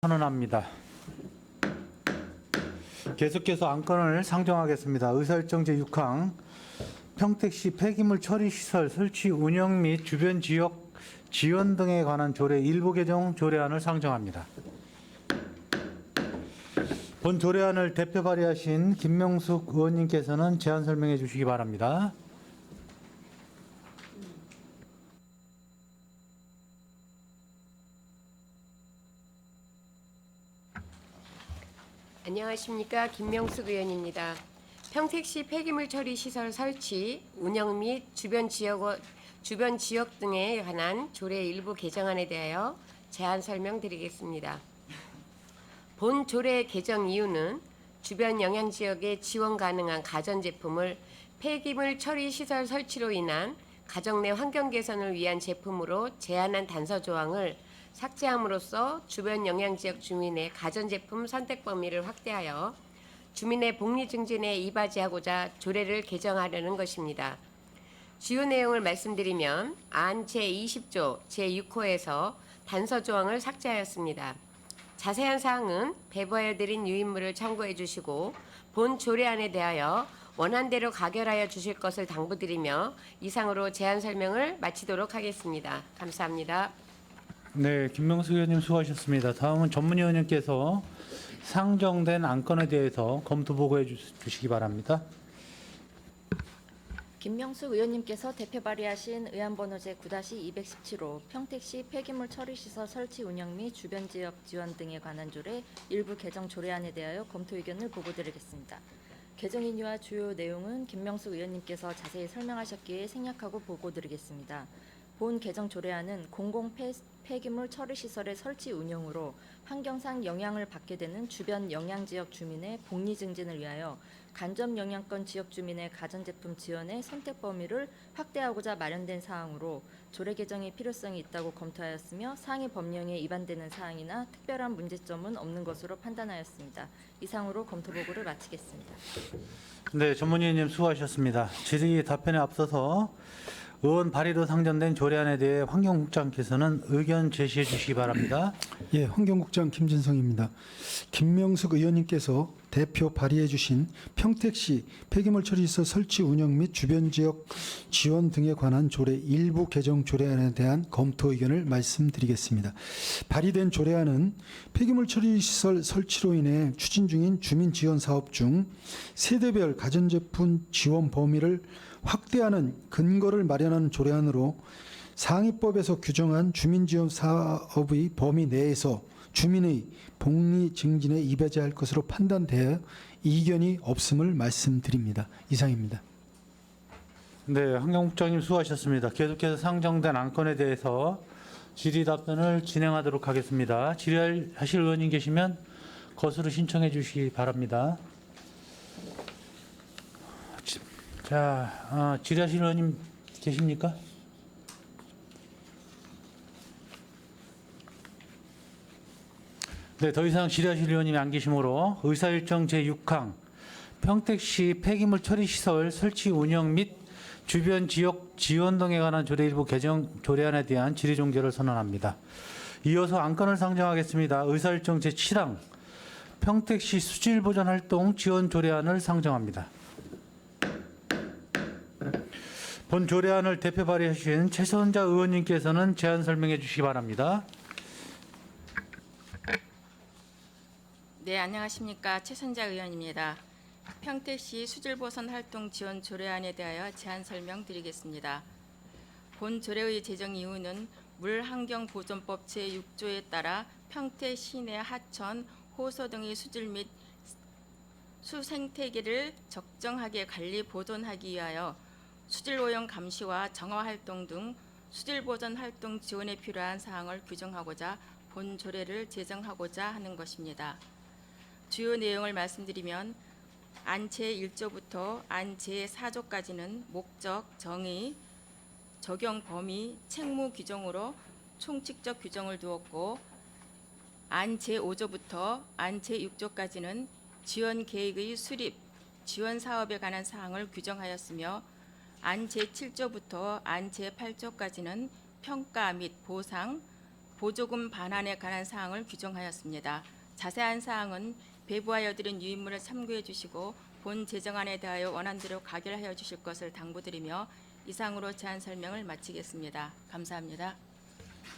선언합니다. 계속해서 안건을 상정하겠습니다. 의사일정 제6항 평택시 폐기물 처리 시설 설치 운영 및 주변 지역 지원 등에 관한 조례 일부 개정 조례안을 상정합니다. 본 조례안을 대표 발의하신 김명숙 의원님께서는 제안 설명해 주시기 바랍니다. 안녕하십니까, 김명숙 의원입니다. 평택시 폐기물 처리 시설 설치, 운영 및 주변 지역 등에 관한 조례 일부 개정안에 대하여 제안 설명드리겠습니다. 본 조례 개정 이유는 주변 영향 지역에 지원 가능한 가전제품을 폐기물 처리 시설 설치로 인한 가정 내 환경 개선을 위한 제품으로 제한한 단서 조항을 삭제함으로써 주변 영향 지역 주민의 가전제품 선택 범위를 확대하여 주민의 복리 증진에 이바지하고자 조례를 개정하려는 것입니다. 주요 내용을 말씀드리면 안 제20조 제6호에서 단서 조항을 삭제하였습니다. 자세한 사항은 배부하여드린 유인물을 참고해 주시고 본 조례안에 대하여 원안대로 가결하여 주실 것을 당부드리며 이상으로 제안 설명을 마치도록 하겠습니다. 감사합니다. 네, 김명숙 의원님 수고하셨습니다. 다음은 전문 의원님께서 상정된 안건에 대해서 검토 보고해 주시기 바랍니다. 김명숙 의원님께서 대표 발의하신 의안번호 제9-217호 평택시 폐기물 처리시설 설치 운영 및 주변 지역 지원 등에 관한 조례 일부 개정 조례안에 대하여 검토 의견을 보고드리겠습니다. 개정 인유와 주요 내용은 김명숙 의원님께서 자세히 설명하셨기에 생략하고 보고드리겠습니다. 본 개정 조례안은 공공 폐기물 처리시설의 설치 운영으로 환경상 영향을 받게 되는 주변 영향지역 주민의 복리 증진을 위하여 간접 영향권 지역 주민의 가전제품 지원의 선택 범위를 확대하고자 마련된 사항으로 조례 개정의 필요성이 있다고 검토하였으며 상위 법령에 위반되는 사항이나 특별한 문제점은 없는 것으로 판단하였습니다. 이상으로 검토 보고를 마치겠습니다. 네, 전문 의원님 수고하셨습니다. 질의 답변에 앞서서 의원 발의로 상정된 조례안에 대해 환경국장께서는 의견 제시해 주시기 바랍니다. 예, 환경국장 김진성입니다. 김명숙 의원님께서 대표 발의해 주신 평택시 폐기물 처리시설 설치 운영 및 주변 지역 지원 등에 관한 조례 일부 개정 조례안에 대한 검토 의견을 말씀드리겠습니다. 발의된 조례안은 폐기물 처리시설 설치로 인해 추진 중인 주민 지원 사업 중 세대별 가전제품 지원 범위를 확대하는 근거를 마련하는 조례안으로 상위법에서 규정한 주민지원 사업의 범위 내에서 주민의 복리 증진에 이바지할 것으로 판단되어 이견이 없음을 말씀드립니다. 이상입니다. 네, 환경국장님 수고하셨습니다. 계속해서 상정된 안건에 대해서 질의 답변을 진행하도록 하겠습니다. 질의하실 의원님 계시면 것으로 신청해 주시기 바랍니다. 자, 질의하실 의원님 계십니까? 네, 더 이상 질의하실 의원님이 안 계시므로 의사일정 제6항 평택시 폐기물 처리시설 설치 운영 및 주변 지역 지원 등에 관한 조례 일부 개정 조례안에 대한 질의 종결을 선언합니다. 이어서 안건을 상정하겠습니다. 의사일정 제7항 평택시 수질보전활동 지원 조례안을 상정합니다. 본 조례안을 대표 발의하신 최선자 의원님께서는 제안 설명해 주시기 바랍니다. 네, 안녕하십니까. 최선자 의원입니다. 평택시 수질보선 활동 지원 조례안에 대하여 제안 설명드리겠습니다. 본 조례의 제정 이유는 물환경보존법 제6조에 따라 평택 시내 하천, 호소 등의 수질 및 수생태계를 적정하게 관리 보존하기 위하여 수질 오염 감시와 정화 활동 등 수질 보전 활동 지원에 필요한 사항을 규정하고자 본 조례를 제정하고자 하는 것입니다. 주요 내용을 말씀드리면 안 제1조부터 안 제4조까지는 목적, 정의, 적용 범위, 책무 규정으로 총칙적 규정을 두었고 안 제5조부터 안 제6조까지는 지원 계획의 수립, 지원 사업에 관한 사항을 규정하였으며 안 제7조부터 안 제8조까지는 평가 및 보상, 보조금 반환에 관한 사항을 규정하였습니다. 자세한 사항은 배부하여 드린 유인물을 참고해 주시고 본 제정안에 대하여 원안대로 가결하여 주실 것을 당부드리며 이상으로 제안 설명을 마치겠습니다. 감사합니다.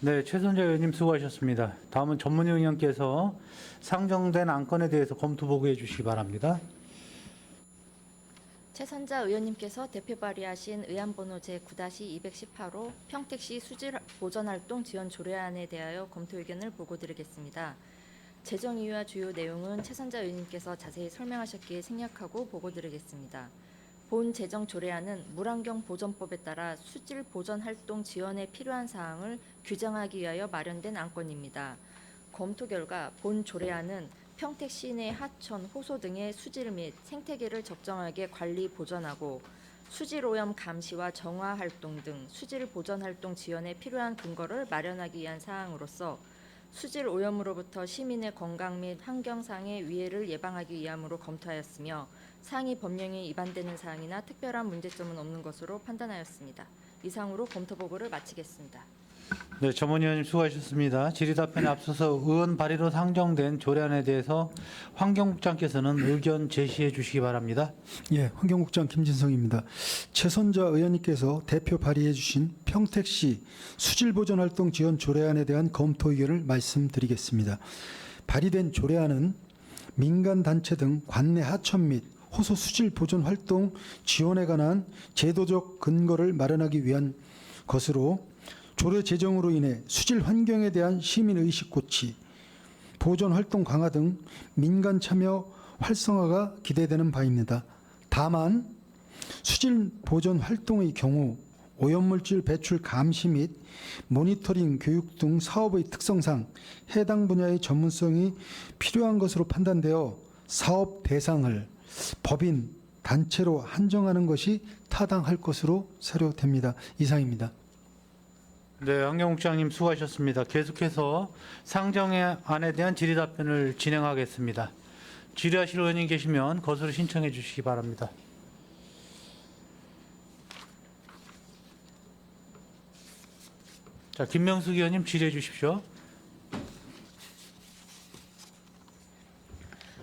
네, 최선자 의원님 수고하셨습니다. 다음은 전문위 의원께서 상정된 안건에 대해서 검토 보고해 주시기 바랍니다. 최선자 의원님께서 대표 발의하신 의안번호 제9-218호 평택시 수질 보전활동 지원 조례안에 대하여 검토 의견을 보고드리겠습니다. 재정 이유와 주요 내용은 최선자 의원님께서 자세히 설명하셨기에 생략하고 보고드리겠습니다. 본 재정 조례안은 물안경 보전법에 따라 수질 보전 활동 지원에 필요한 사항을 규정하기 위하여 마련된 안건입니다. 검토 결과 본 조례안은 평택 시내 하천, 호소 등의 수질 및 생태계를 적정하게 관리 보전하고 수질 오염 감시와 정화 활동 등 수질 보전 활동 지원에 필요한 근거를 마련하기 위한 사항으로서 수질 오염으로부터 시민의 건강 및 환경상의 위해를 예방하기 위함으로 검토하였으며 상위 법령에 위반되는 사항이나 특별한 문제점은 없는 것으로 판단하였습니다. 이상으로 검토 보고를 마치겠습니다. 네, 전문위 의원님 수고하셨습니다. 질의답변에 앞서서 의원 발의로 상정된 조례안에 대해서 환경국장께서는 의견 제시해 주시기 바랍니다. 예, 환경국장 김진성입니다. 최선자 의원님께서 대표 발의해 주신 평택시 수질보전활동 지원 조례안에 대한 검토 의견을 말씀드리겠습니다. 발의된 조례안은 민간단체 등 관내 하천 및 호소 수질보전활동 지원에 관한 제도적 근거를 마련하기 위한 것으로 조례 제정으로 인해 수질 환경에 대한 시민의식 고취, 보존활동 강화 등 민간 참여 활성화가 기대되는 바입니다. 다만 수질 보존 활동의 경우 오염물질 배출 감시 및 모니터링 교육 등 사업의 특성상 해당 분야의 전문성이 필요한 것으로 판단되어 사업 대상을 법인, 단체로 한정하는 것이 타당할 것으로 사료됩니다. 이상입니다. 네, 환경국장님 수고하셨습니다. 계속해서 상정안에 대한 질의답변을 진행하겠습니다. 질의하실 의원님 계시면 거수로 신청해 주시기 바랍니다. 자, 김명숙 의원님 질의해 주십시오.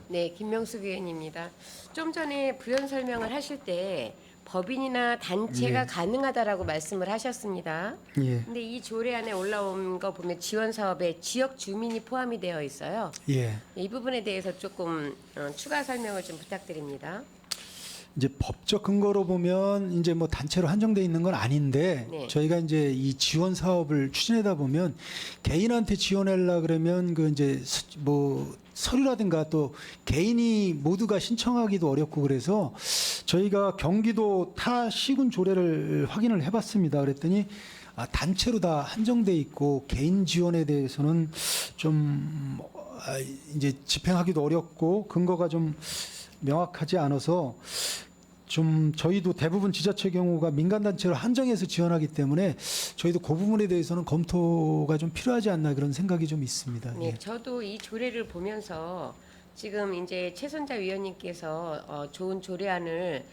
네, 김명숙 의원입니다. 좀 전에 부연 설명을 하실 때 법인이나 단체가 예. 가능하다라고 말씀을 하셨습니다. 예, 근데 이 조례안에 올라온 거 보면 지원 사업에 지역 주민이 포함이 되어 있어요. 예. 이 부분에 대해서 조금 추가 설명을 좀 부탁드립니다. 이제 법적 근거로 보면 이제 뭐 단체로 한정돼 있는 건 아닌데 네. 저희가 이제 이 지원 사업을 추진하다 보면 개인한테 지원하려 그러면 그 이제 뭐 서류라든가 또 개인이 모두가 신청하기도 어렵고 그래서 저희가 경기도 타 시군 조례를 확인을 해봤습니다. 그랬더니 단체로 다 한정돼 있고 개인 지원에 대해서는 좀 이제 집행하기도 어렵고 근거가 좀 명확하지 않아서 좀 저희도 대부분 지자체 경우가 민간단체로 한정해서 지원하기 때문에 저희도 그 부분에 대해서는 검토가 좀 필요하지 않나 그런 생각이 좀 있습니다. 네, 예. 저도 이 조례를 보면서 지금 이제 최선자 위원님께서 좋은 조례안을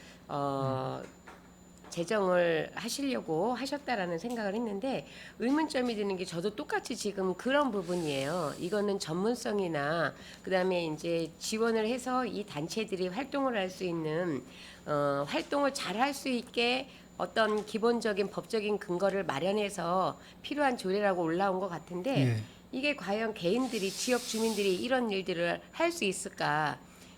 제정을 하시려고 하셨다라는 생각을 했는데 의문점이 드는 게 저도 똑같이 지금 그런 부분이에요. 이거는 전문성이나 그다음에 이제 지원을 해서 이 단체들이 활동을 할 수 있는 활동을 잘 할 수 있게 어떤 기본적인 법적인 근거를 마련해서 필요한 조례라고 올라온 것 같은데 예. 이게 과연 개인들이 지역 주민들이 이런 일들을 할 수 있을까?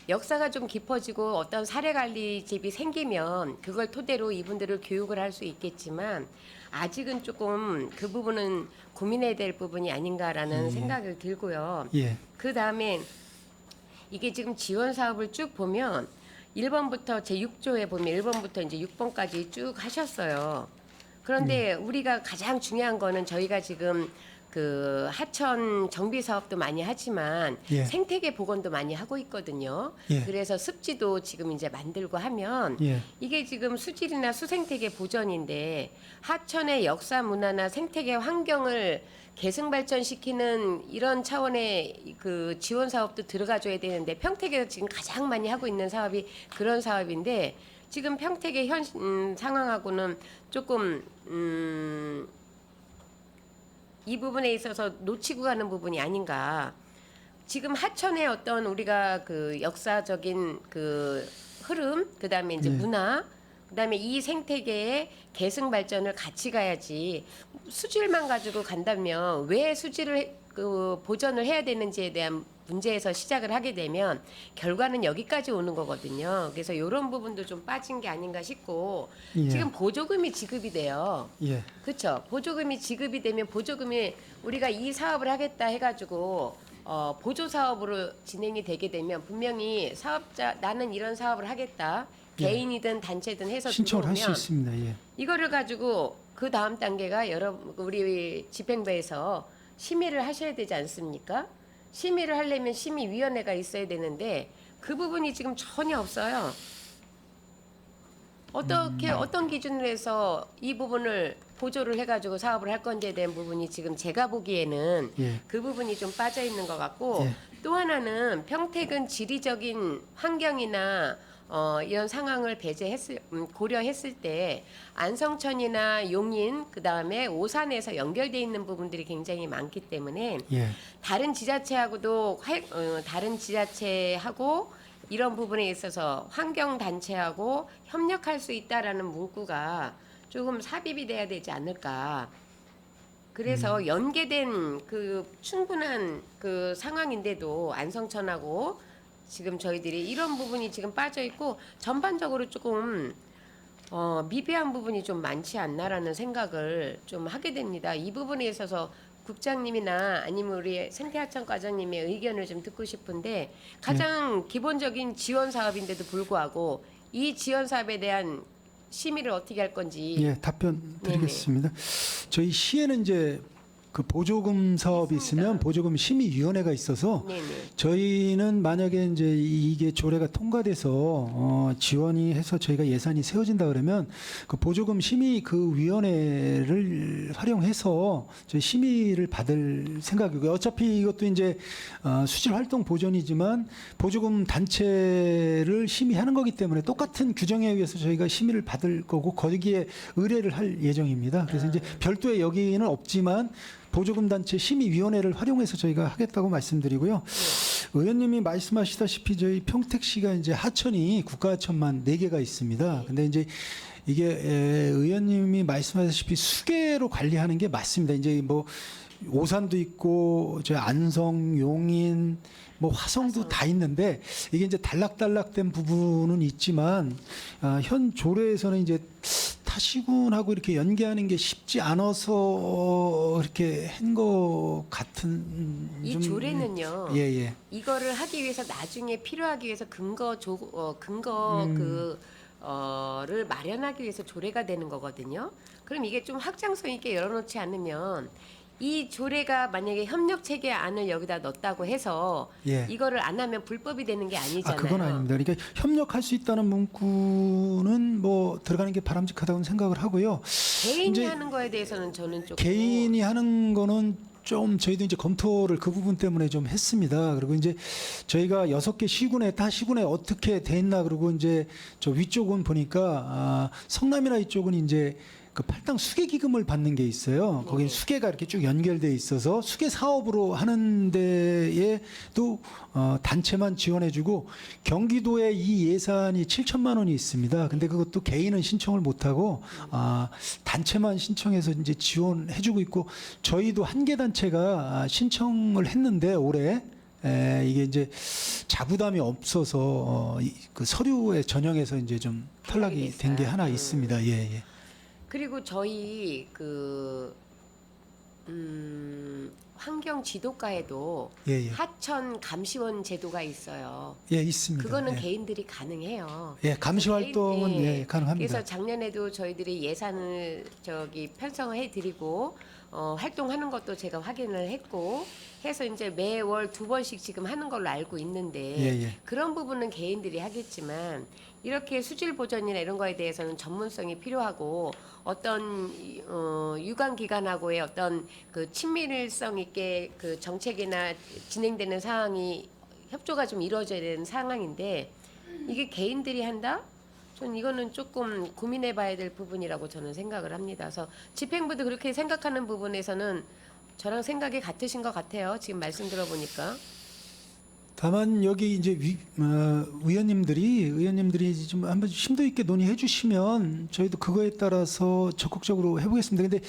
역사가 좀 깊어지고 어떤 사례 관리집이 생기면 그걸 토대로 이분들을 교육을 할 수 있겠지만 아직은 조금 그 부분은 고민해야 될 부분이 아닌가라는 생각을 들고요. 예. 그 다음에 이게 지금 지원 사업을 쭉 보면 1번부터 제 6조에 보면 1번부터 이제 6번까지 쭉 하셨어요. 그런데 우리가 가장 중요한 거는 저희가 지금 그 하천 정비 사업도 많이 하지만 예. 생태계 복원도 많이 하고 있거든요. 예. 그래서 습지도 지금 이제 만들고 하면 예. 이게 지금 수질이나 수생태계 보전인데 하천의 역사 문화나 생태계 환경을 계승 발전시키는 이런 차원의 그 지원 사업도 들어가줘야 되는데 평택에서 지금 가장 많이 하고 있는 사업이 그런 사업인데 지금 평택의 현 상황하고는 조금 이 부분에 있어서 놓치고 가는 부분이 아닌가. 지금 하천의 어떤 우리가 그 역사적인 그 흐름, 그다음에 이제 네. 문화, 그다음에 이 생태계의 계승 발전을 같이 가야지 수질만 가지고 간다면 왜 수질을 그 보전을 해야 되는지에 대한 문제에서 시작을 하게 되면 결과는 여기까지 오는 거거든요. 그래서 이런 부분도 좀 빠진 게 아닌가 싶고 예. 지금 보조금이 지급이 돼요. 예. 그렇죠. 보조금이 지급이 되면 보조금이 우리가 이 사업을 하겠다 해가지고 보조 사업으로 진행이 되게 되면 분명히 사업자 나는 이런 사업을 하겠다. 예. 개인이든 단체든 해서 신청을 할 수 들어오면 있습니다. 예. 이거를 가지고 그 다음 단계가 우리 집행부에서 심의를 하셔야 되지 않습니까? 심의를 하려면 심의위원회가 있어야 되는데 그 부분이 지금 전혀 없어요. 어떻게 어떤 기준으로 해서 이 부분을 보조를 해가지고 사업을 할 건지에 대한 부분이 지금 제가 보기에는 예. 그 부분이 좀 빠져 있는 것 같고 예. 또 하나는 평택은 지리적인 환경이나 이런 상황을 고려했을 때 안성천이나 용인 그다음에 오산에서 연결돼 있는 부분들이 굉장히 많기 때문에 예. 다른 지자체하고도 다른 지자체하고 이런 부분에 있어서 환경 단체하고 협력할 수 있다라는 문구가 조금 삽입이 돼야 되지 않을까. 그래서 연계된 그 충분한 그 상황인데도 안성천하고 지금 저희들이 이런 부분이 지금 빠져 있고 전반적으로 조금 미비한 부분이 좀 많지 않나라는 생각을 좀 하게 됩니다. 이 부분에 있어서 국장님이나 아니면 우리 생태하천 과장님의 의견을 좀 듣고 싶은데 가장 기본적인 지원 사업인데도 불구하고 이 지원 사업에 대한 심의를 어떻게 할 건지. 예, 답변 드리겠습니다. 저희 시에는 이제 그 보조금 사업이 있으면 보조금 심의위원회가 있어서 네네. 저희는 만약에 이제 이게 조례가 통과돼서 지원이 해서 저희가 예산이 세워진다 그러면 그 보조금 심의 그 위원회를 활용해서 저희 심의를 받을 생각이고요. 어차피 이것도 이제 수질 활동 보존이지만 보조금 단체를 심의하는 거기 때문에 똑같은 규정에 의해서 저희가 심의를 받을 거고 거기에 의뢰를 할 예정입니다. 그래서 이제 별도의 여기는 없지만 보조금 단체 심의위원회를 활용해서 저희가 하겠다고 말씀드리고요. 의원님이 말씀하시다시피 저희 평택시가 이제 하천이 국가하천만 4개가 있습니다. 근데 이제 이게 의원님이 말씀하셨다시피 수계로 관리하는 게 맞습니다. 이제 뭐 오산도 있고 저 안성, 용인, 뭐 화성도 다 있는데 이게 이제 단락단락된 부분은 있지만 현 조례에서는 이제 타시군하고 이렇게 연계하는 게 쉽지 않아서 이렇게 한 것 같은 이 좀 조례는요. 예. 이거를 하기 위해서 나중에 필요하기 위해서 를 마련하기 위해서 조례가 되는 거거든요. 그럼 이게 좀 확장성 있게 열어놓지 않으면 이 조례가 만약에 협력 체계 안을 여기다 넣었다고 해서 예. 이거를 안 하면 불법이 되는 게 아니잖아요. 그건 아닙니다. 그러니까 협력할 수 있다는 문구는 뭐 들어가는 게 바람직하다고 생각을 하고요. 개인이 이제 하는 거에 대해서는 저는 조금 개인이 하는 거는 좀 저희도 이제 검토를 그 부분 때문에 좀 했습니다. 그리고 이제 저희가 6개 시군에 다 시군에 어떻게 돼 있나 그리고 이제 저 위쪽은 보니까 성남이나 이쪽은 이제 그 팔당 수계 기금을 받는 게 있어요. 거기 수계가 이렇게 쭉 연결돼 있어서 수계 사업으로 하는 데에도 단체만 지원해주고 경기도에 이 예산이 7천만 원이 있습니다. 근데 그것도 개인은 신청을 못하고 단체만 신청해서 이제 지원해주고 있고 저희도 한 개 단체가 신청을 했는데 올해. 이게 이제 자부담이 없어서 그 서류에 전형에서 이제 좀 탈락이 된 게 하나 있습니다. 예. 그리고 저희 환경 지도과에도 예. 하천 감시원 제도가 있어요. 예, 있습니다. 그거는 예. 개인들이 가능해요. 예, 감시 활동은 예, 가능합니다. 그래서 작년에도 저희들이 예산을 편성을 해드리고 활동하는 것도 제가 확인을 했고 해서 이제 매월 2번씩 지금 하는 걸로 알고 있는데 예. 그런 부분은 개인들이 하겠지만 이렇게 수질 보전이나 이런 거에 대해서는 전문성이 필요하고 어떤 유관 기관하고의 어떤 그 친밀성 있게 그 정책이나 진행되는 상황이 협조가 좀 이루어져야 되는 상황인데 이게 개인들이 한다? 전 이거는 조금 고민해봐야 될 부분이라고 저는 생각을 합니다. 그래서 집행부도 그렇게 생각하는 부분에서는 저랑 생각이 같으신 것 같아요. 지금 말씀 들어보니까. 다만 여기 이제 의원님들이 좀 한번 심도 있게 논의해 주시면 저희도 그거에 따라서 적극적으로 해보겠습니다. 근데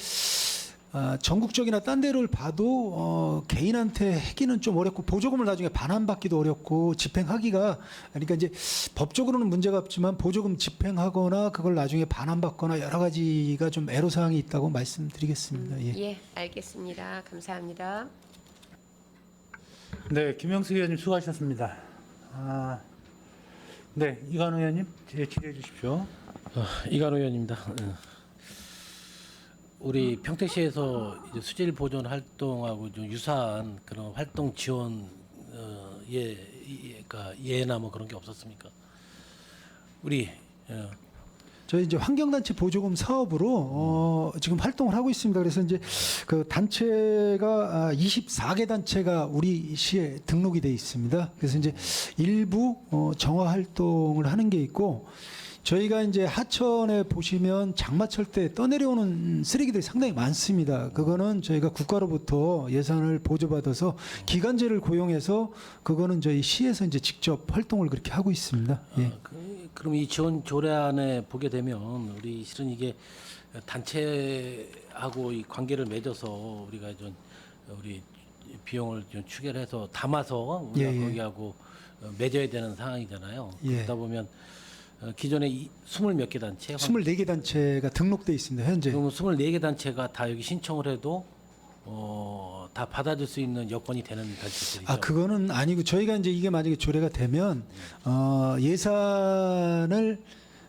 전국적이나 딴 데를 봐도 개인한테 하기는 좀 어렵고 보조금을 나중에 반환받기도 어렵고 집행하기가, 그러니까 이제 법적으로는 문제가 없지만 보조금 집행하거나 그걸 나중에 반환받거나 여러 가지가 좀 애로사항이 있다고 말씀드리겠습니다. 예. 예, 알겠습니다. 감사합니다. 네, 김영수 의원님 수고하셨습니다. 네, 이관우 의원님 질의해 주십시오. 이관우 의원입니다. 우리 평택시에서 이제 수질 보존 활동하고 좀 유사한 그런 활동 지원 그러니까 예나 뭐 그런 게 없었습니까? 우리 저희 이제 환경단체 보조금 사업으로 지금 활동을 하고 있습니다. 그래서 이제 그 단체가 24개 단체가 우리 시에 등록이 돼 있습니다. 그래서 이제 일부 정화 활동을 하는 게 있고, 저희가 이제 하천에 보시면 장마철 때 떠내려오는 쓰레기들이 상당히 많습니다. 그거는 저희가 국가로부터 예산을 보조받아서 기간제를 고용해서 그거는 저희 시에서 이제 직접 활동을 그렇게 하고 있습니다. 예. 그럼 이 지원 조례안에 보게 되면 우리 실은 이게 단체하고 이 관계를 맺어서 우리가 좀 우리 비용을 좀 추결해서 담아서 우리가 예, 예. 거기하고 맺어야 되는 상황이잖아요. 예. 그러다 보면 기존에 20몇 개 단체, 24개 단체가 등록돼 있습니다. 현재. 그러면 24개 단체가 다 여기 신청을 해도 다 받아줄 수 있는 여건이 되는 단체들이죠. 그거는 아니고, 저희가 이제 이게 만약에 조례가 되면 예산을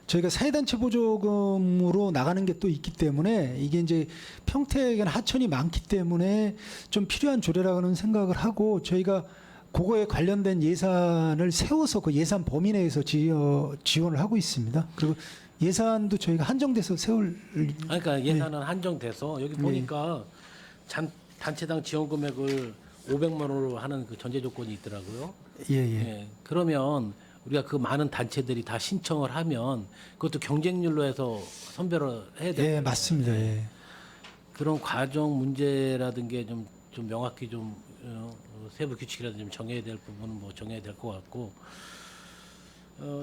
저희가 사회단체 보조금으로 나가는 게 또 있기 때문에, 이게 이제 평택에는 하천이 많기 때문에 좀 필요한 조례라고는 생각을 하고, 저희가 그거에 관련된 예산을 세워서 그 예산 범위 내에서 지원을 하고 있습니다. 그리고 예산도 저희가 한정돼서 세울. 그러니까 예산은 한정돼서 여기 보니까 단체당 지원 금액을 500만 원으로 하는 그 전제 조건이 있더라고요. 예. 그러면 우리가 그 많은 단체들이 다 신청을 하면 그것도 경쟁률로 해서 선별을 해야 돼요. 예, 맞습니다. 예. 그런 과정 문제라든 게 좀 명확히 좀 세부 규칙이라든지 좀 정해야 될 부분은 뭐 정해야 될 것 같고,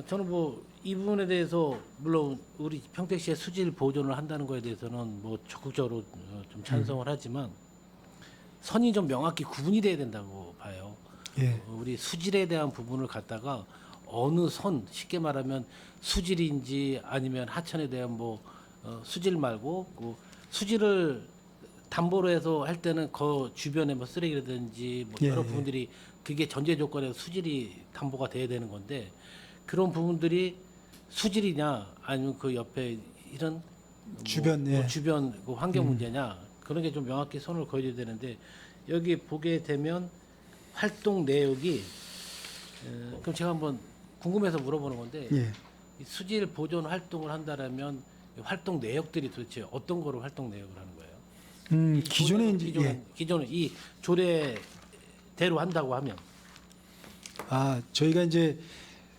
저는 뭐 이 부분에 대해서 물론 우리 평택시의 수질 보존을 한다는 거에 대해서는 뭐 적극적으로 좀 찬성을 하지만 선이 좀 명확히 구분이 돼야 된다고 봐요. 예. 우리 수질에 대한 부분을 갖다가 어느 선, 쉽게 말하면 수질인지 아니면 하천에 대한 뭐 수질 말고 그 수질을 담보로 해서 할 때는 그 주변에 뭐 쓰레기라든지 뭐 여러 예. 부분들이 그게 전제 조건에서 수질이 담보가 돼야 되는 건데, 그런 부분들이 수질이냐 아니면 그 옆에 이런 주변, 뭐 예. 주변 그 환경 문제냐, 그런 게 좀 명확히 선을 그어야 되는데, 여기 보게 되면 활동 내역이 그럼 제가 한번 궁금해서 물어보는 건데, 예. 이 수질 보존 활동을 한다라면 이 활동 내역들이 도대체 어떤 거로 활동 내역을 하는 거예요? 기존에 이제 기존에 이 조례대로 한다고 하면 저희가 이제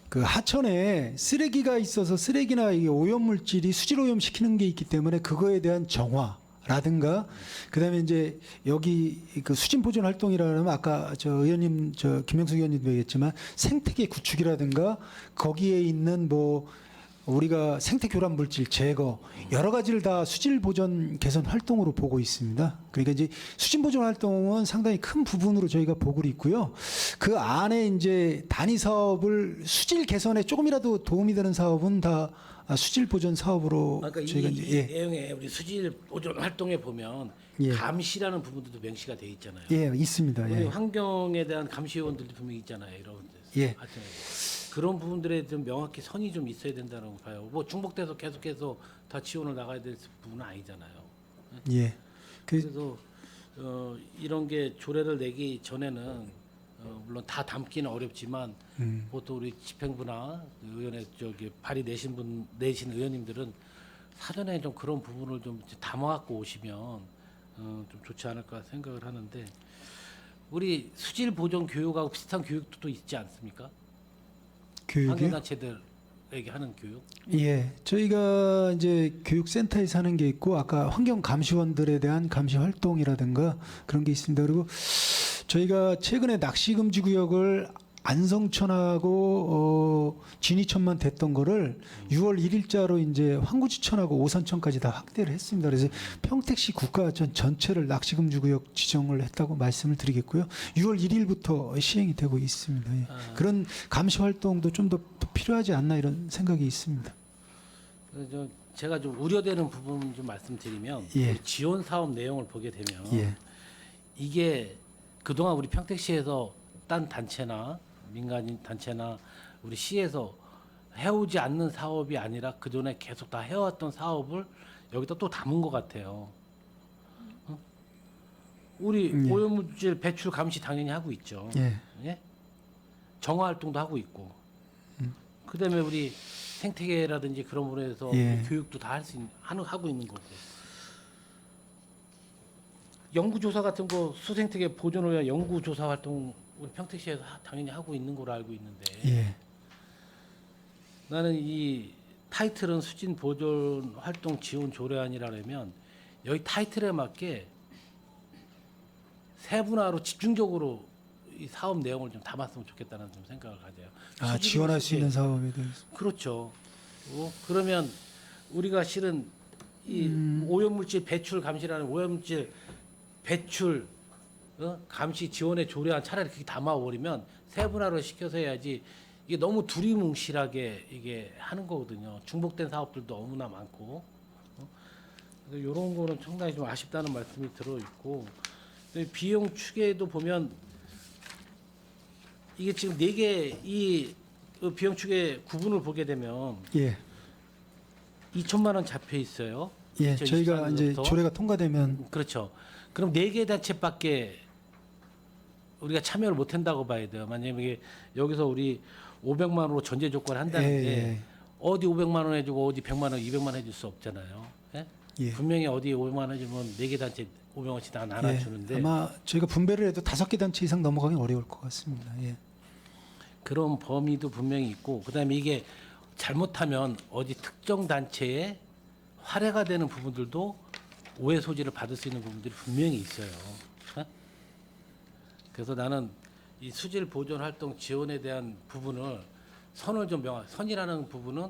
그 하천에 쓰레기가 있어서 쓰레기나 이게 오염 물질이 수질 오염 시키는 게 있기 때문에 그거에 대한 정화라든가, 그다음에 이제 여기 그 수진 보존 활동이라면 아까 김명숙 의원님도 얘기했지만 생태계 구축이라든가 거기에 있는 뭐 우리가 생태 교란 물질 제거 여러 가지를 다 수질 보존 개선 활동으로 보고 있습니다. 그러니까 이제 수질 보존 활동은 상당히 큰 부분으로 저희가 보고 있고요. 그 안에 이제 단위 사업을 수질 개선에 조금이라도 도움이 되는 사업은 다 수질 보존 사업으로 그러니까 저희가 이 내용에 우리 수질 보존 활동에 보면 예. 감시라는 부분들도 명시가 돼 있잖아요. 예, 있습니다. 우리 예. 환경에 대한 감시요원들도 분명히 있잖아요. 이런 데서. 예. 하여튼 그런 부분들에 좀 명확히 선이 좀 있어야 된다고 봐요. 뭐 중복돼서 계속해서 다 지원을 나가야 될 부분은 아니잖아요. 예. 그래서 이런 게 조례를 내기 전에는 물론 다 담기는 어렵지만 보통 우리 집행부나 의원회 발의 내신 의원님들은 사전에 좀 그런 부분을 좀 담아갖고 오시면 좀 좋지 않을까 생각을 하는데, 우리 수질 보존 교육하고 비슷한 교육도 또 있지 않습니까? 교육이 환경단체들 지역에게 하는 교육? 예, 저희가 이제 교육센터에서 하는 게 있고 아까 환경 감시원들에 대한 감시 활동이라든가 그런 게 있습니다. 그리고 저희가 최근에 낚시 금지 구역을 안성천하고 진이천만 됐던 거를 6월 1일자로 이제 황구지천하고 오산천까지 다 확대를 했습니다. 그래서 평택시 국가전 전체를 낚시 금지 구역 지정을 했다고 말씀을 드리겠고요. 6월 1일부터 시행이 되고 있습니다. 예. 그런 감시 활동도 좀 더 필요하지 않나 이런 생각이 있습니다. 제가 좀 우려되는 부분 좀 말씀드리면 예. 우리 지원 사업 내용을 보게 되면 예. 이게 그동안 우리 평택시에서 딴 단체나 민간인 단체나 우리 시에서 해오지 않는 사업이 아니라 그전에 계속 다 해왔던 사업을 여기다 또 담은 것 같아요. 어? 우리 예. 오염물질 배출 감시 당연히 하고 있죠. 예. 예? 정화 활동도 하고 있고. 그다음에 우리 생태계라든지 그런 부분에서 예. 교육도 다 하고 있는 거고. 연구조사 같은 거 수생태계 보존을 위한 연구조사 활동 우리 평택시에서 당연히 하고 있는 걸로 알고 있는데 예. 나는 이 타이틀은 수진 보존 활동 지원 조례안이라면 여기 타이틀에 맞게 세분화로 집중적으로 이 사업 내용을 좀 담았으면 좋겠다는 좀 생각을 가져요. 아, 수직으로 지원할 수 이렇게 있는 사업에 대해서. 그렇죠. 그러면 우리가 실은 이 오염물질 배출 감시라는 오염물질 배출 감시 지원에 조례안 차라리 그렇게 담아버리면 세분화를 시켜서 해야지 이게 너무 두리뭉실하게 이게 하는 거거든요. 중복된 사업들도 너무나 많고 이런 거는 상당히 좀 아쉽다는 말씀이 들어 있고 비용 추계도 보면 이게 지금 4개 이 비용 추계 구분을 보게 되면 예. 2천만 원 잡혀 있어요. 예. 저희가 이제 2024년부터. 조례가 통과되면 그렇죠. 그럼 4개 단체밖에 우리가 참여를 못 한다고 봐야 돼요. 만약에 이게 여기서 우리 500만 원으로 전제 조건을 한다는데 예. 어디 500만 원 해주고 어디 100만 원, 200만 원 해줄 수 없잖아요. 예? 예. 분명히 어디 500만 원 해주면 4개 단체 500원씩 다 나눠주는데 예. 아마 저희가 분배를 해도 5개 단체 이상 넘어가긴 어려울 것 같습니다. 예. 그런 범위도 분명히 있고 그다음에 이게 잘못하면 어디 특정 단체에 활해가 되는 부분들도 오해 소지를 받을 수 있는 부분들이 분명히 있어요. 어? 그래서 나는 이 수질 보존 활동 지원에 대한 부분을 선을 좀 선이라는 부분은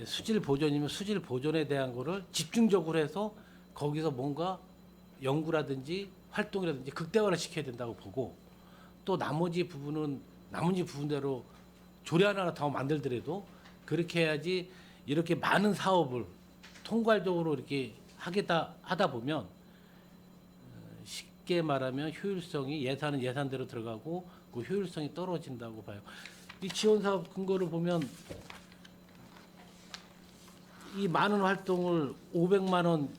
수질 보존이면 수질 보존에 대한 거를 집중적으로 해서 거기서 뭔가 연구라든지 활동이라든지 극대화를 시켜야 된다고 보고 또 나머지 부분대로 조례 하나 더 만들더라도 그렇게 해야지 이렇게 많은 사업을 통괄적으로 이렇게 하다 보면 쉽게 말하면 효율성이 예산은 예산대로 들어가고 그 효율성이 떨어진다고 봐요. 이 지원 사업 근거를 보면 이 많은 활동을 500만 원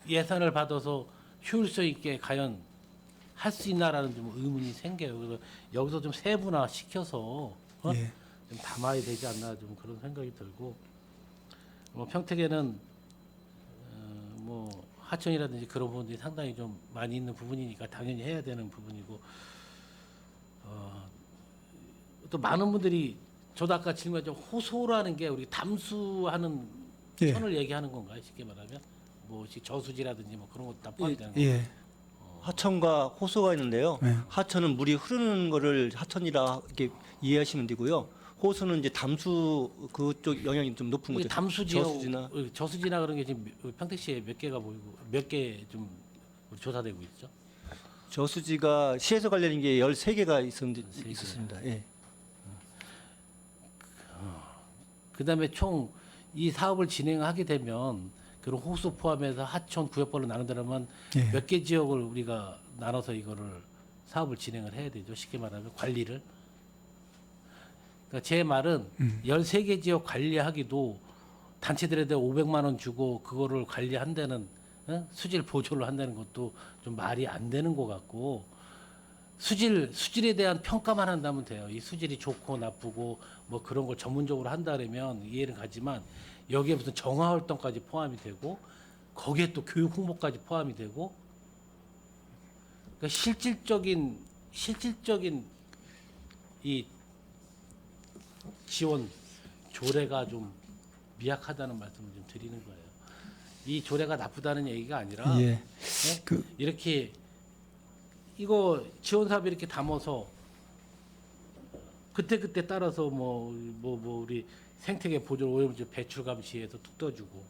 예산을 받아서 효율성 있게 과연 할 수 있나라는 좀 의문이 생겨요. 그래서 여기서 좀 세분화 시켜서 예. 좀 담아야 되지 않나 좀 그런 생각이 들고 평택에는 뭐 하천이라든지 그런 부분들이 상당히 좀 많이 있는 부분이니까 당연히 해야 되는 부분이고 또 많은 분들이 저도 아까 질문했죠 호소라는 게 우리 담수하는 예. 천을 얘기하는 건가요? 쉽게 말하면 뭐 저수지라든지 뭐 그런 것도 다 포함이 되는 거예요. 예. 하천과 호수가 있는데요. 네. 하천은 물이 흐르는 거를 하천이라 이렇게 이해하시면 되고요. 호수는 이제 담수 그쪽 영향이 좀 높은 이게 거죠. 담수 저수지나. 저수지나 그런 게 지금 평택시에 몇 개가 보이고 몇 개 좀 조사되고 있죠. 저수지가 시에서 관련된 게 13개가 개. 있었습니다. 예. 그다음에 총 이 사업을 진행하게 되면 그런 호수 포함해서 하천 구역별로 나눈다면 예. 몇 개 지역을 우리가 나눠서 이거를 사업을 진행을 해야 되죠. 쉽게 말하면 관리를. 그러니까 제 말은 13개 지역 관리하기도 단체들에 대해 500만 원 주고 그거를 관리한다는 수질 보조를 한다는 것도 좀 말이 안 되는 것 같고 수질에 대한 평가만 한다면 돼요. 이 수질이 좋고 나쁘고 뭐 그런 걸 전문적으로 한다면 이해는 가지만 여기에 무슨 정화 활동까지 포함이 되고 거기에 또 교육 홍보까지 포함이 되고 그러니까 실질적인 이 지원 조례가 좀 미약하다는 말씀을 좀 드리는 거예요. 이 조례가 나쁘다는 얘기가 아니라 예. 이렇게 이거 지원 사업이 이렇게 담아서 그때 따라서 뭐 우리 생태계 보존 오염수 배출 감시에서 뚝 떠주고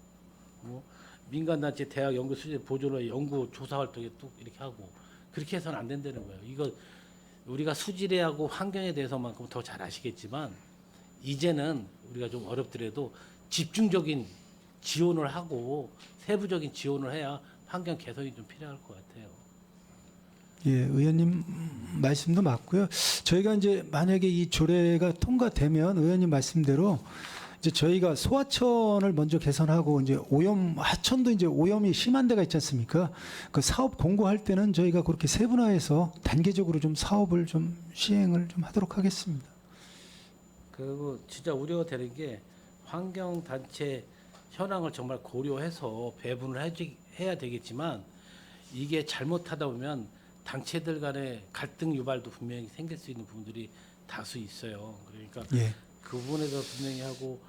민간단체 대학 연구 수재 보존의 연구 조사 활동에 뚝 이렇게 하고 그렇게 해서는 안 된다는 거예요. 이거 우리가 수질하고 환경에 대해서만큼 더 잘 아시겠지만 이제는 우리가 좀 어렵더라도 집중적인 지원을 하고 세부적인 지원을 해야 환경 개선이 좀 필요할 것 같아요. 예, 의원님 말씀도 맞고요. 저희가 이제 만약에 이 조례가 통과되면 의원님 말씀대로 이제 저희가 소하천을 먼저 개선하고 이제 하천도 이제 오염이 심한 데가 있지 않습니까? 그 사업 공고할 때는 저희가 그렇게 세분화해서 단계적으로 좀 사업을 좀 시행을 좀 하도록 하겠습니다. 그리고 진짜 우려되는 게 환경 단체 현황을 정말 고려해서 배분을 해야 되겠지만 이게 잘못하다 보면 단체들 간의 갈등 유발도 분명히 생길 수 있는 부분들이 다수 있어요. 그러니까 예. 그 부분에서 분명히 하고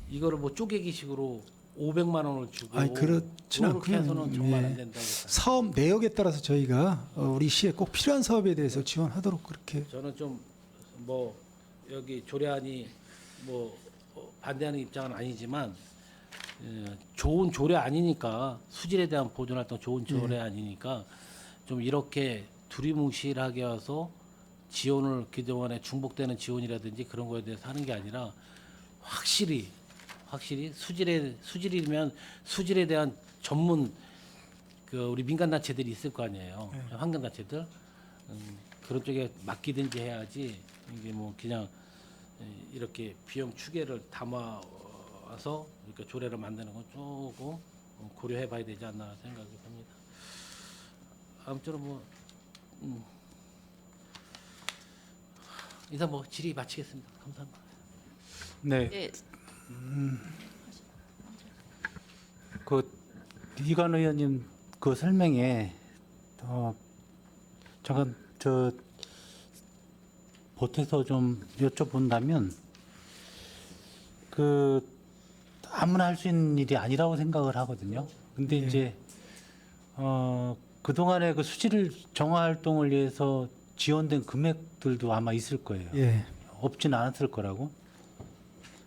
이거를 뭐 쪼개기식으로 500만 원을 주고 아니, 그렇진 그렇게 않고요. 해서는 정말 예. 안 된다고 생각합니다. 사업 내역에 따라서 저희가 우리 시에 꼭 필요한 사업에 대해서 지원하도록 그렇게. 저는 좀 뭐 여기 조례안이 뭐 반대하는 입장은 아니지만 좋은 조례 아니니까 수질에 대한 보존 활동 좋은 조례 아니니까 좀 이렇게 두리뭉실하게 와서 지원을 그동안에 중복되는 지원이라든지 그런 거에 대해서 하는 게 아니라 확실히 수질이면 수질에 대한 전문 그 우리 민간 단체들이 있을 거 아니에요. 환경 단체들 그런 쪽에 맡기든지 해야지 이게 뭐 그냥 이렇게 비용 추계를 담아와서 이렇게 조례를 만드는 건 조금 고려해봐야 되지 않나 생각이 듭니다. 아무쪼록 뭐 이상 뭐 질의 마치겠습니다. 감사합니다. 네. 네, 그 이관 의원님 그 설명에 잠깐 보태서 좀 여쭤본다면 그 아무나 할 수 있는 일이 아니라고 생각을 하거든요. 근데 이제 그동안에 그 수질 정화 활동을 위해서 지원된 금액들도 아마 있을 거예요. 예. 없지는 않았을 거라고.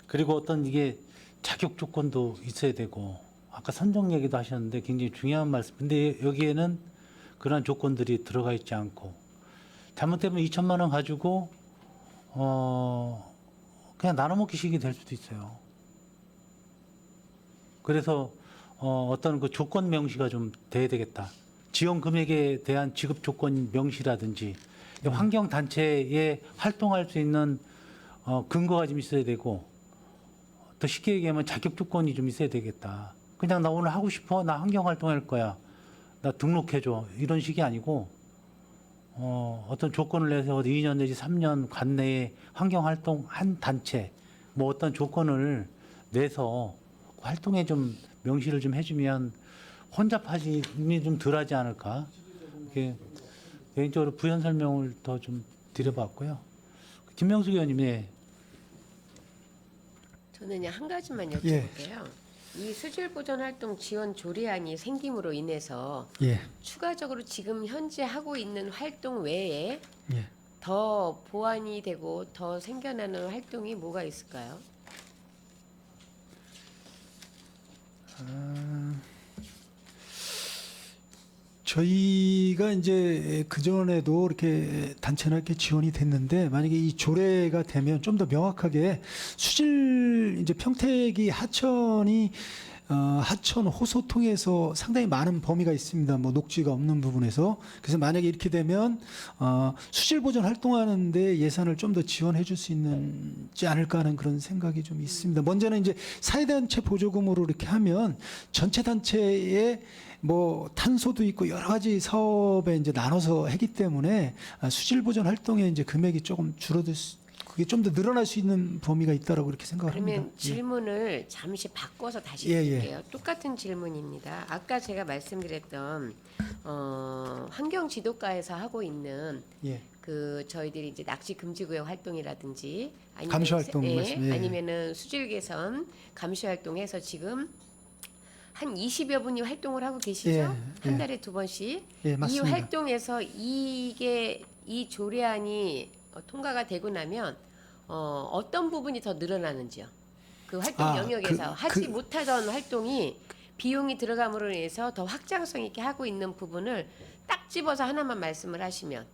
그리고 어떤 이게 자격 조건도 있어야 되고 아까 선정 얘기도 하셨는데 굉장히 중요한 말씀. 근데 여기에는 그런 조건들이 들어가 있지 않고 잘못되면 2천만 원 가지고 그냥 나눠 먹기식이 될 수도 있어요. 그래서 어떤 그 조건 명시가 좀 돼야 되겠다. 지원 금액에 대한 지급 조건 명시라든지 환경 단체에 활동할 수 있는 근거가 좀 있어야 되고 더 쉽게 얘기하면 자격 조건이 좀 있어야 되겠다. 그냥 나 오늘 하고 싶어, 나 환경 활동할 거야, 나 등록해줘 이런 식이 아니고 어떤 조건을 내서 2년 내지 3년 관내에 환경 활동 한 단체 뭐 어떤 조건을 내서 활동에 좀 명시를 좀 해주면 혼잡하심이 좀 덜하지 않을까. 이렇게 개인적으로 부연 설명을 더 좀 드려봤고요. 김명숙 의원님, 네. 저는 한 가지만 예. 여쭤볼게요. 이 수질 보존 활동 지원 조례안이 생김으로 인해서 예. 추가적으로 지금 현재 하고 있는 활동 외에 예. 더 보완이 되고 더 생겨나는 활동이 뭐가 있을까요? 저희가 이제 그전에도 이렇게 단체나 이렇게 지원이 됐는데 만약에 이 조례가 되면 좀 더 명확하게 수질 이제 평택이 하천이 하천 호소 통해서 상당히 많은 범위가 있습니다. 뭐 녹지가 없는 부분에서. 그래서 만약에 이렇게 되면 수질 보존 활동하는데 예산을 좀 더 지원해 줄 수 있지 않을까 하는 그런 생각이 좀 있습니다. 먼저는 이제 사회단체 보조금으로 이렇게 하면 전체 단체에 뭐 탄소도 있고 여러 가지 사업에 이제 나눠서 하기 때문에 수질 보존 활동에 이제 금액이 조금 그게 좀 더 늘어날 수 있는 범위가 있다라고 이렇게 생각을 합니다. 그러면 질문을 잠시 바꿔서 다시 예, 예. 드릴게요. 똑같은 질문입니다. 아까 제가 말씀드렸던 환경 지도과에서 하고 있는 예. 그 저희들이 이제 낚시 금지 구역 활동이라든지 아니면 감시 활동 말씀, 예. 아니면은 수질 개선 감시 활동해서 지금 한 20여 분이 활동을 하고 계시죠? 예, 한 예. 달에 2번씩. 예, 이 맞습니다. 활동에서 이 조례안이 통과가 되고 나면 어떤 부분이 더 늘어나는지요? 그 활동 아, 영역에서 하지 그- 못하던 활동이 비용이 들어감으로 인해서 더 확장성 있게 하고 있는 부분을 딱 집어서 하나만 말씀을 하시면.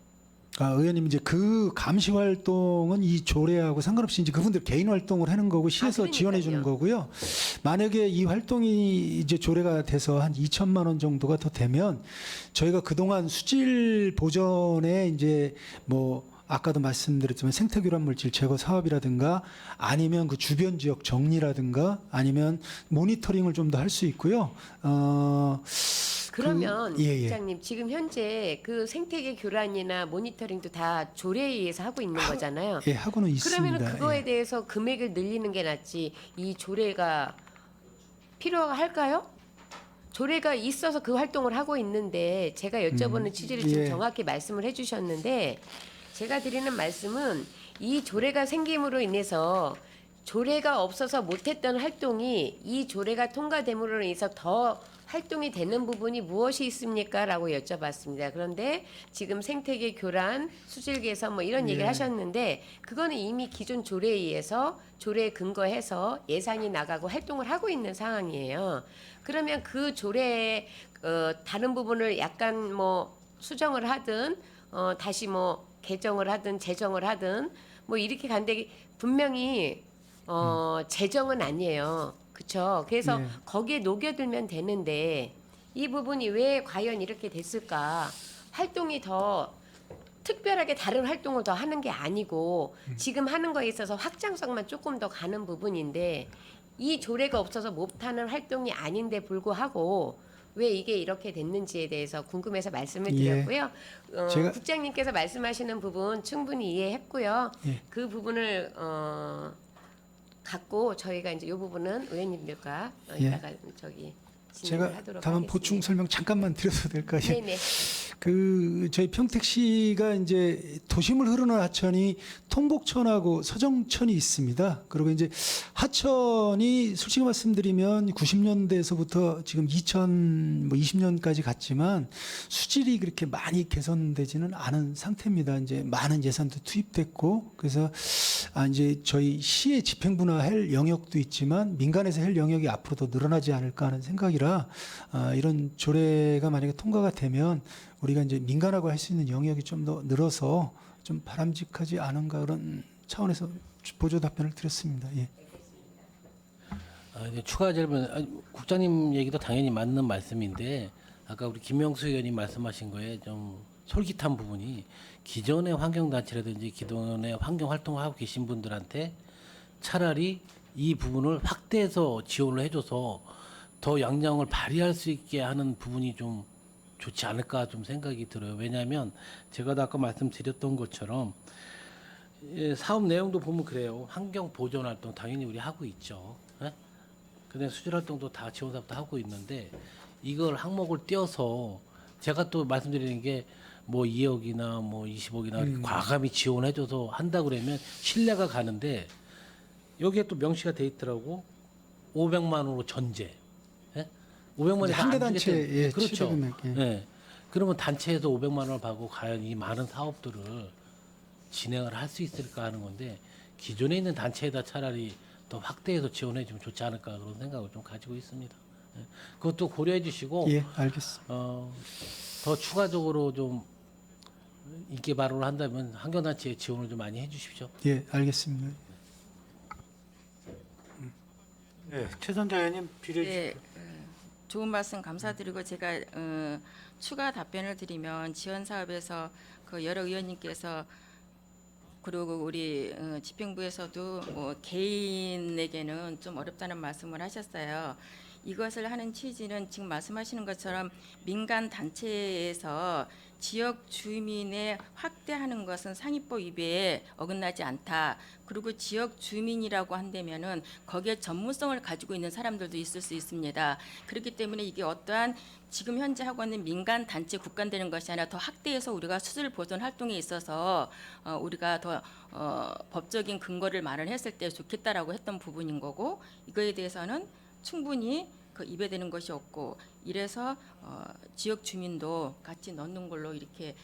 의원님 이제 그 감시 활동은 이 조례하고 상관없이 이제 그분들 개인 활동을 하는 거고 시에서 그러니까요. 지원해 주는 거고요. 만약에 이 활동이 이제 조례가 돼서 한 2천만 원 정도가 더 되면 저희가 그동안 수질 보전에 이제 뭐 아까도 말씀드렸지만 생태교란 물질 제거 사업이라든가 아니면 그 주변 지역 정리라든가 아니면 모니터링을 좀 더 할 수 있고요. 그러면 예, 예. 부장님 지금 현재 그 생태계 교란이나 모니터링도 다 조례에 의해서 하고 있는 거잖아요. 예, 하고는 있습니다. 그러면 그거에 예. 대해서 금액을 늘리는 게 낫지 이 조례가 필요할까요? 조례가 있어서 그 활동을 하고 있는데 제가 여쭤보는 취지를 지금 예. 정확히 말씀을 해주셨는데 제가 드리는 말씀은 이 조례가 생김으로 인해서 조례가 없어서 못했던 활동이 이 조례가 통과됨으로 인해서 더 활동이 되는 부분이 무엇이 있습니까? 라고 여쭤봤습니다. 그런데 지금 생태계 교란, 수질 개선 뭐 이런 얘기를 예. 하셨는데 그거는 이미 기존 조례에 의해서 조례에 근거해서 예산이 나가고 활동을 하고 있는 상황이에요. 그러면 그 조례의 다른 부분을 약간 뭐 수정을 하든 다시 뭐 개정을 하든 제정을 하든 뭐 이렇게 간데 분명히 재정은 아니에요. 그렇죠. 그래서 네. 거기에 녹여들면 되는데 이 부분이 왜 과연 이렇게 됐을까? 활동이 더 특별하게 다른 활동을 더 하는 게 아니고 지금 하는 거에 있어서 확장성만 조금 더 가는 부분인데 이 조례가 없어서 못하는 활동이 아닌데 불구하고 왜 이게 이렇게 됐는지에 대해서 궁금해서 말씀을 예. 드렸고요. 제가- 국장님께서 말씀하시는 부분 충분히 이해했고요. 예. 그 부분을 갖고 저희가 이제 이 부분은 의원님들과 예. 이따가 저기 진행을 제가 하도록 다만 하겠습니다. 보충 설명 잠깐만 드려도 될까요? 네네. 그 저희 평택시가 이제 도심을 흐르는 하천이 통곡천하고 서정천이 있습니다. 그리고 이제 하천이 솔직히 말씀드리면 90년대에서부터 지금 2020년까지 갔지만 수질이 그렇게 많이 개선되지는 않은 상태입니다. 이제 많은 예산도 투입됐고 그래서 이제 저희 시의 집행분화할 영역도 있지만 민간에서 할 영역이 앞으로 더 늘어나지 않을까 하는 생각이라 이런 조례가 만약에 통과가 되면 우리가 이제 민간하고 할 수 있는 영역이 좀 더 늘어서 좀 바람직하지 않은가 그런 차원에서 보조 답변을 드렸습니다. 예. 이제 추가 질문, 국장님 얘기도 당연히 맞는 말씀인데 아까 우리 김명수 의원님 말씀하신 거에 좀 솔깃한 부분이 기존의 환경단체라든지 기존의 환경 활동을 하고 계신 분들한테 차라리 이 부분을 확대해서 지원을 해줘서 더 양량을 발휘할 수 있게 하는 부분이 좀 좋지 않을까 좀 생각이 들어요. 왜냐하면 제가 아까 말씀드렸던 것처럼 사업 내용도 보면 그래요. 환경 보존 활동 당연히 우리 하고 있죠. 예? 그다음에 수질 활동도 다 지원 사업도 하고 있는데 이걸 항목을 떼어서 제가 또 말씀드리는 게 뭐 2억이나 뭐 20억이나 이렇게 과감히 지원해줘서 한다 그러면 신뢰가 가는데 여기에 또 명시가 돼 있더라고 500만 원으로 전제. 예? 500만 원이 한대 단체 예, 그렇죠. 최대 금액, 예. 예. 그러면 단체에서 500만 원을 받고 과연 이 많은 사업들을 진행을 할 수 있을까 하는 건데 기존에 있는 단체에다 차라리 더 확대해서 지원해 주면 좋지 않을까 그런 생각을 좀 가지고 있습니다. 예. 그것도 고려해 주시고 예, 알겠습니다. 더 추가적으로 좀 인기 발언을 한다면 환경단체에 지원을 좀 많이 해주십시오. 예, 알겠습니다. 네, 최선자 의원님 비례 네, 좋은 말씀 감사드리고 제가 추가 답변을 드리면 지원 사업에서 그 여러 의원님께서 그리고 우리 집행부에서도 뭐 개인에게는 좀 어렵다는 말씀을 하셨어요. 이것을 하는 취지는 지금 말씀하시는 것처럼 민간 단체에서 지역 주민의 확대하는 것은 상위법 위배에 어긋나지 않다. 그리고 지역 주민이라고 한다면은 거기에 전문성을 가지고 있는 사람들도 있을 수 있습니다. 그렇기 때문에 이게 어떠한 지금 현재 하고 있는 민간 단체 국간되는 것이 아니라 더 확대해서 우리가 수질 보존 활동에 있어서 우리가 더 법적인 근거를 마련했을 때 좋겠다라고 했던 부분인 거고, 이거에 대해서는 충분히 입에되는 것이 없고, 이래서 지역 주민도 같이 넣는 걸로 이렇게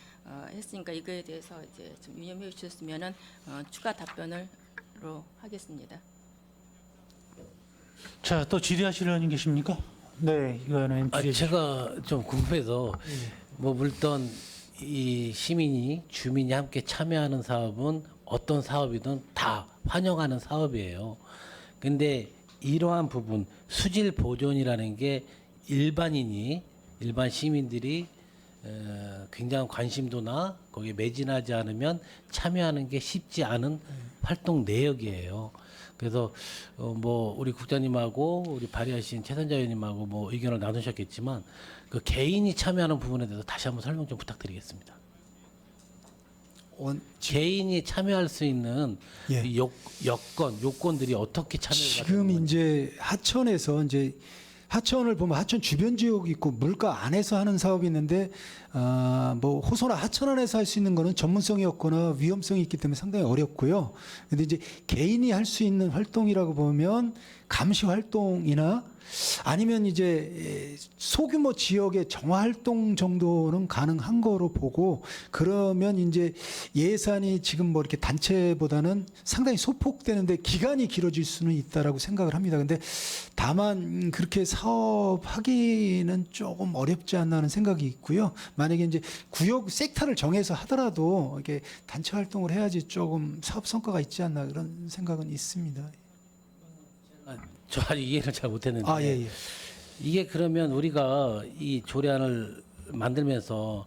했으니까 이거에 대해서 이제 좀 유념해 주셨으면은 추가 답변으로 하겠습니다. 자, 또 질의하실 의원님 계십니까? 네, 이거는 질의. 제가 좀 궁금해서 뭐 물론 이 시민이 주민이 함께 참여하는 사업은 어떤 사업이든 다 환영하는 사업이에요. 근데 이러한 부분 수질 보존이라는 게 일반 시민들이 굉장한 관심도나 거기에 매진하지 않으면 참여하는 게 쉽지 않은 활동 내역이에요. 그래서 뭐 우리 국장님하고 우리 발의하신 최선자 의원님하고 뭐 의견을 나누셨겠지만 그 개인이 참여하는 부분에 대해서 다시 한번 설명 좀 부탁드리겠습니다. 개인이 참여할 수 있는 예. 이 요건들이 어떻게 참여가 지금 되는 건지. 이제 하천에서 이제 하천을 보면 하천 주변 지역이 있고 물가 안에서 하는 사업이 있는데 뭐 호소나 하천 안에서 할 수 있는 거는 전문성이 없거나 위험성이 있기 때문에 상당히 어렵고요. 근데 이제 개인이 할 수 있는 활동이라고 보면 감시 활동이나 아니면 이제 소규모 지역의 정화 활동 정도는 가능한 거로 보고, 그러면 이제 예산이 지금 뭐 이렇게 단체보다는 상당히 소폭되는데 기간이 길어질 수는 있다라고 생각을 합니다. 근데 다만 그렇게 사업하기는 조금 어렵지 않나 하는 생각이 있고요. 만약에 이제 구역 섹터를 정해서 하더라도 이렇게 단체 활동을 해야지 조금 사업 성과가 있지 않나 그런 생각은 있습니다. 저 아직 이해를 잘 못했는데 예. 이게 그러면 우리가 이 조례안을 만들면서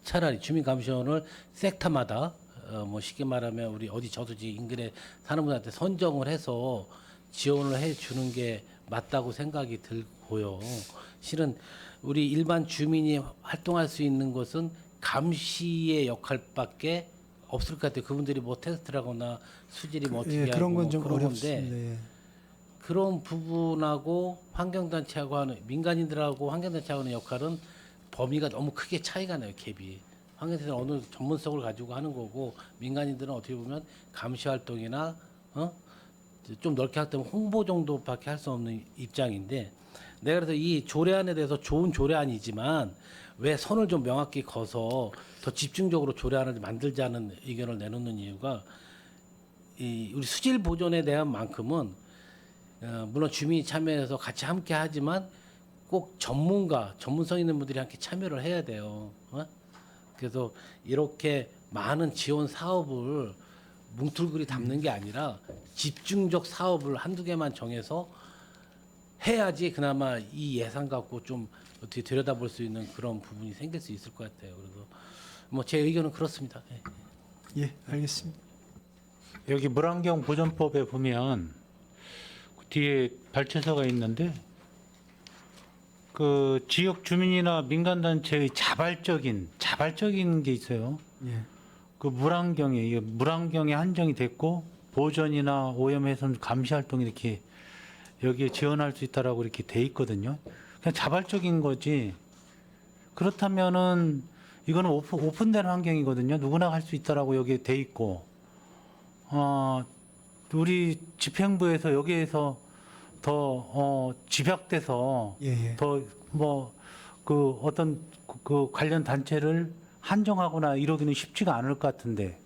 차라리 주민 감시원을 섹터마다 뭐 쉽게 말하면 우리 어디 저수지 인근에 사는 분한테 선정을 해서 지원을 해 주는 게 맞다고 생각이 들고요. 실은 우리 일반 주민이 활동할 수 있는 것은 감시의 역할밖에 없을 것 같아요. 그분들이 뭐 테스트를 하거나 수질이 뭐 어떻게 하고 그런 건 좀 그런 어렵습니다. 건데 예. 그런 부분하고 환경단체하고 하는 민간인들하고 환경단체하고 하는 역할은 범위가 너무 크게 차이가 나요. 갭이. 환경단체는 어느 전문성을 가지고 하는 거고 민간인들은 어떻게 보면 감시 활동이나 좀 넓게 할 때면 홍보 정도밖에 할 수 없는 입장인데, 내가 그래서 이 조례안에 대해서 좋은 조례안이지만 왜 선을 좀 명확히 거서 더 집중적으로 조례안을 만들자는 의견을 내놓는 이유가 우리 수질 보존에 대한 만큼은 물론 주민이 참여해서 같이 함께 하지만 꼭 전문성 있는 분들이 함께 참여를 해야 돼요. 그래서 이렇게 많은 지원 사업을 뭉틀그리 담는 게 아니라 집중적 사업을 한두 개만 정해서 해야지 그나마 이 예산 갖고 좀 어떻게 들여다볼 수 있는 그런 부분이 생길 수 있을 것 같아요. 그래서 뭐 제 의견은 그렇습니다. 예, 알겠습니다. 여기 물환경 보존법에 보면 뒤에 발췌서가 있는데 그 지역 주민이나 민간 단체의 자발적인 게 있어요. 예. 그 물환경에 한정이 됐고 보존이나 오염 훼손 감시 활동 이렇게 여기에 지원할 수 있다라고 이렇게 돼 있거든요. 그냥 자발적인 거지. 그렇다면은 이거는 오픈된 환경이거든요. 누구나 할 수 있다라고 여기에 돼 있고, 우리 집행부에서 여기에서 더 집약돼서 예. 더 뭐 그 어떤 그 관련 단체를 한정하거나 이러기는 쉽지가 않을 것 같은데,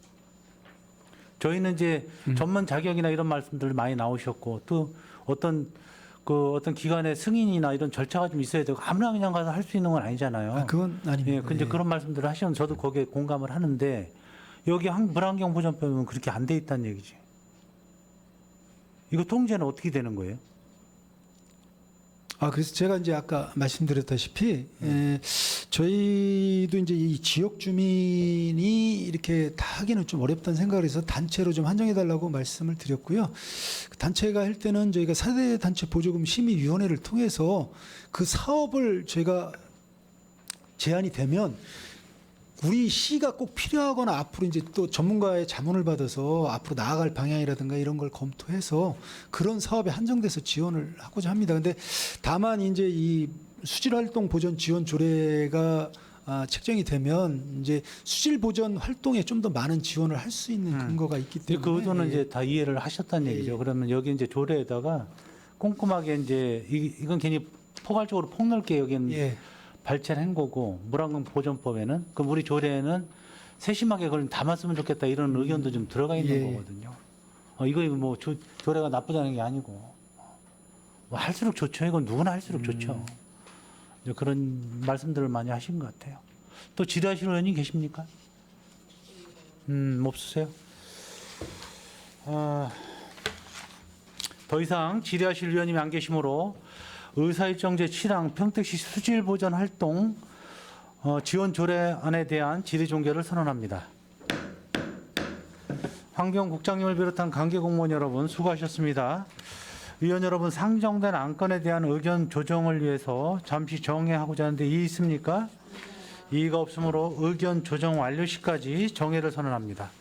저희는 이제 전문 자격이나 이런 말씀들 많이 나오셨고, 또 어떤 기관의 승인이나 이런 절차가 좀 있어야 되고 아무나 그냥 가서 할 수 있는 건 아니잖아요. 그건 아닙니다. 예, 근데 예. 그런 말씀들을 하시면 저도 거기에 공감을 하는데, 여기 물환경 보존법은 그렇게 안 돼 있다는 얘기지. 이거 통제는 어떻게 되는 거예요? 그래서 제가 이제 아까 말씀드렸다시피 저희도 이제 이 지역 주민이 이렇게 다 하기는 좀 어렵다는 생각을 해서 단체로 좀 한정해 달라고 말씀을 드렸고요. 그 단체가 할 때는 저희가 4대 단체 보조금 심의위원회를 통해서 그 사업을 저희가 제안이 되면 우리 시가 꼭 필요하거나 앞으로 이제 또 전문가의 자문을 받아서 앞으로 나아갈 방향이라든가 이런 걸 검토해서 그런 사업에 한정돼서 지원을 하고자 합니다. 근데 다만 이제 이 수질 활동 보전 지원 조례가 책정이 되면 이제 수질 보전 활동에 좀 더 많은 지원을 할 수 있는 근거가 있기 근데 때문에 그 의도는 예. 이제 다 이해를 하셨다는 예, 얘기죠. 예. 그러면 여기 이제 조례에다가 꼼꼼하게 이제 이건 괜히 포괄적으로 폭넓게 여기는 예. 발췌한 거고 물안경 보존법에는 그럼 우리 조례에는 세심하게 그걸 담았으면 좋겠다 이런 의견도 좀 들어가 있는 예. 거거든요. 이거 뭐 조례가 나쁘다는 게 아니고 뭐 할수록 좋죠. 이건 누구나 할수록 좋죠. 이제 그런 말씀들을 많이 하신 것 같아요. 또 질의하실 의원님 계십니까? 없으세요? 더 이상 질의하실 의원님이 안 계시므로 의사일정 제7항 평택시 수질보전 활동 지원 조례안에 대한 질의 종결을 선언합니다. 환경국장님을 비롯한 관계 공무원 여러분 수고하셨습니다. 위원 여러분, 상정된 안건에 대한 의견 조정을 위해서 잠시 정회하고자 하는데 이의 있습니까? 이의가 없으므로 의견 조정 완료 시까지 정회를 선언합니다.